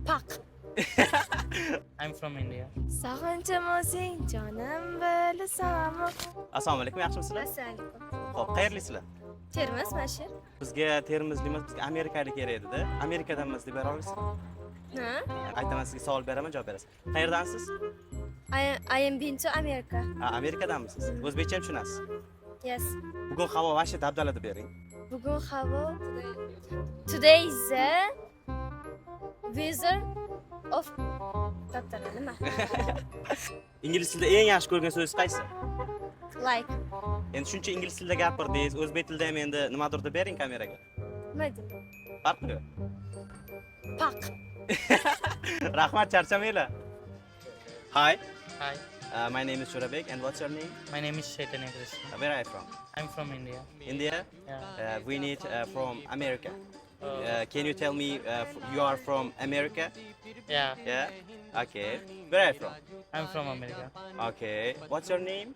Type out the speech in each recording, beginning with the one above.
Pak. I'm from India. Sog'inchim o'zing jonim bilasan. Assalomu alaykum, yaxshimisizlar? Assalomu alaykum. Xo'p, qayerlisizlar? Termiz mana shu. Bizga termizlik emas, bizga amerikalik kerak edi-da. Amerikadanmiz deb bera olasiz? Ha? Aytaman, sizga savol beraman, javob berasiz. Qayerdansiz? I am been to America. Ha, Amerikadanmisiz? O'zbekcha ham tushunasiz? Yes. Bugun havo vashta dabdala deb bering. Bugun havo. Today is the weather of Tatara nima? Ingliz tilida eng yaxshi ko'rgan so'zingiz qaysi? Like. Endi shuncha ingliz tilida gapirdingiz, o'zbek tilida ham endi nimadir deb bering kameraga. Nima deydi? Farqi yo'q. Pak. Rahmat, charchamanglar. Hi, Hi. my name is Shurabek, and what's your name? My name is Chaitanya Krishna. Where are you from? I'm from India. India? Yeah. We need from America. Oh. Can you tell me you are from America? Yeah. Yeah. Okay. Where are you from? I'm from America. Okay. What's your name?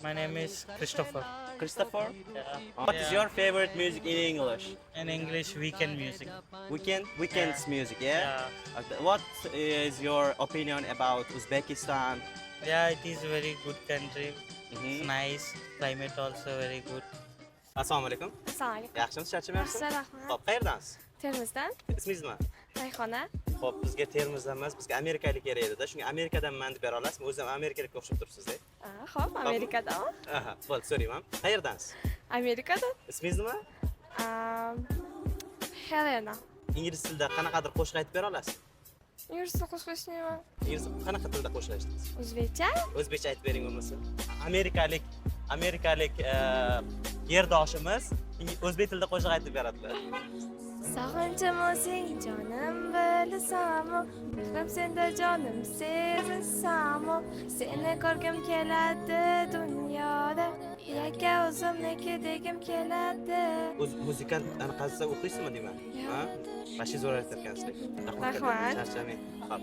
My name is Christopher. Christopher. Yeah. What is your favorite music in English? In English, weekend music. Weekends music. Yeah. Yeah. Okay. What is your opinion about Uzbekistan? Yeah, it is very good country. Mhm. It's nice. Climate also very good. Assalomu alaykum. Assalomu alaykum. Yaxshimisiz, charchamayapsiz? Assalomu. Xo'p, qayerdansiz? Termizdan Ismingiz nima? Rayhona. Xo'p, bizga Termizdan emas, bizga amerikalik kerak edi-da. Shunga Amerikadanman deb bera olasizmi? O'zim amerikalikka o'xshab turibsiz-da. Xo'p, Amerikadanmi? Aha, bo'ldi, so'rayman. Qayerdansiz? Amerikadan. Ismingiz nima? Helena. Ingliz tilida qanaqadir qo'shiq aytib bera olasiz? Yursa qo'shqo'shniman. Ingliz qanaqa tilda qo'shiq aytdingiz? O'zbekcha? O'zbekcha aytib bering bo'lmasa. Amerikalik yerdoshimiz o'zbek tilida qo'shiq aytib beradilar. Sog'inchim o'zing jonim bilasanmi? Mehrim senda jonim sezasanmi? Seni ko'rgim keladi dunyoda. Yakka o'zimniki degim keladi. O'z muzikant anaqasi o'qiysizmi deyman? Ha? Bashi zo'r aytib ekansiz. Rahmat. Charchamang. Xo'p.